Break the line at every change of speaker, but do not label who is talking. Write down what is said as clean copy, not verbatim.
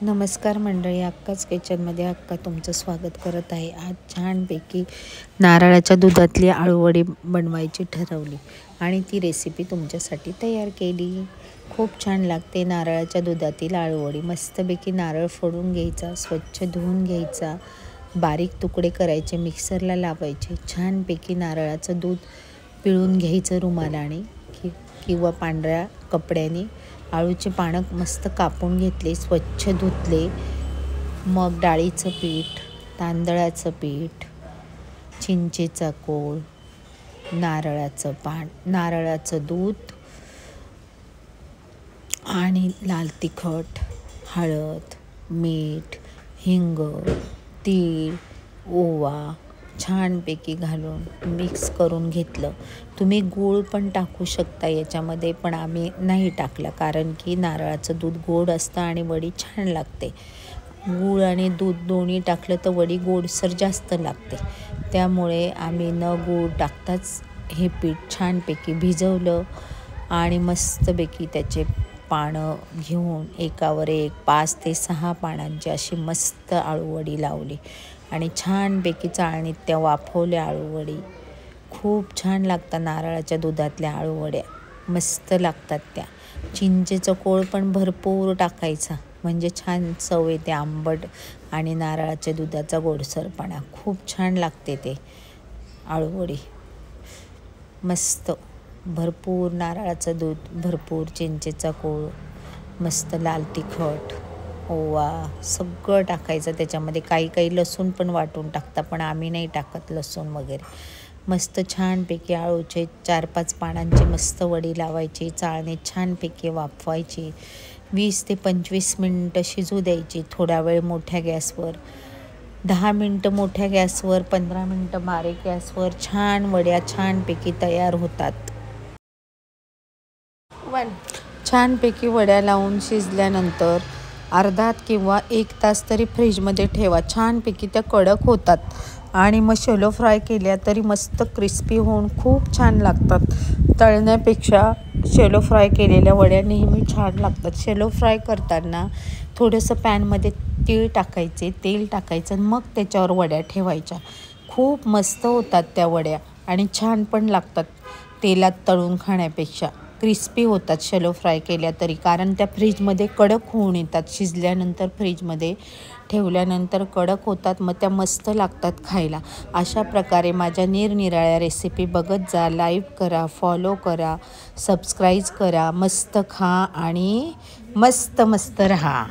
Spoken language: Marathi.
नमस्कार मंडळी, अक्काच किचनमध्ये अक्का तुमचं स्वागत करत आहे। आज छानपैकी नारळाच्या दुधातली आळूवडी बनवायची ठरवली आणि ती रेसिपी तुमच्यासाठी तयार केली। खूप छान लागते नारळाच्या दुधातील आळूवडी। मस्तपैकी नारळ फोडून घ्यायचा, स्वच्छ धुवून घ्यायचा, बारीक तुकडे करायचे, मिक्सरला लावायचे। छानपैकी नारळाचं दूध पिळून घ्यायचं रुमालाने किंवा पांढऱ्या कपड्याने। आळूचे पानं मस्त कापून घेतले, स्वच्छ धुतले। मग डाळीचं पीठ, तांदळाचं पीठ, चिंचेचा कोळ, नारळाचं दूध आणि लाल तिखट, हळद, मीठ, हिंग, तीळ, ओवा छानपैकी घालून मिक्स करून घेतलं। तुम्ही गूळ पण टाकू शकता याच्यामध्ये, पण आम्ही नाही टाकला कारण की नारळाचं दूध गोड असतं आणि वडी छान लागते। गूळ आणि दूध दोन्ही टाकलं तर वडी गोडसर जास्त लागते, त्यामुळे आम्ही न गूळ टाकताच हे पीठ छानपैकी भिजवलं आणि मस्तपैकी त्याचे पानं घेऊन एकावर एक 5 ते 6 पानांची अशी मस्त आळूवडी लावली आणि छानपैकी चाळणीत त्या वाफवल्या आळूवडी। खूप छान लागतात नारळाच्या दुधातल्या आळूवड्या, मस्त लागतात त्या। चिंचेचं कोळ पण भरपूर टाकायचा म्हणजे छान चव येते, आंबट आणि नारळाच्या दुधाचा गोडसरपणा। खूप छान लागते ते आळूवडी। मस्त भरपूर नारळाचं दूध, भरपूर चिंचेचा कोळ, मस्त लाल तिखट, ओवा सगळं टाकायचं त्याच्यामध्ये। काही लसूण पण वाटून टाकता, पण आम्ही नाही टाकत लसूण वगैरे। मस्त छानपैकी आळूचे 4-5 पानांची मस्त वडी लावायची, चाळणीत छानपैकी वाफवायची। 20 ते 25 मिनटं शिजू द्यायची, थोडा वेळ मोठ्या गॅसवर, 10 मिनटं मोठ्या गॅसवर, 15 मिनटं बारीक गॅसवर छान वड्या छानपैकी तयार होतात। छानपैकी वड्या लावून शिजल्यानंतर अर्धा किंवा 1 तास तरी फ्रीजमध्ये ठेवा। छानपैकी त्या कडक होतात आणि मग शॅलो फ्राय केल्या तरी मस्त क्रिस्पी होऊन खूप छान लागतात। तळण्यापेक्षा शॅलो फ्राय केलेल्या वड्या नेहमी छान लागतात। शॅलो फ्राय करताना थोडंसं पॅनमध्ये तेल टाकायचं मग त्याच्यावर वड्या ठेवायच्या। खूप मस्त होतात त्या वड्या आणि छान पण लागतात। तेलात तळून खाण्यापेक्षा क्रिस्पी होतात शॅलो फ्राय केल्या तरी, कारण त्या फ्रीजमध्ये कडक होऊन येतात। शिजल्यानंतर फ्रीजमध्ये ठेवल्यानंतर कडक होतात, मग त्या मस्त लागतात खायला। अशा प्रकारे माझ्या निरनिराळ्या रेसिपी बघत जा, लाईक करा, फॉलो करा, सबस्क्राईब करा। मस्त खा आणि मस्त रहा।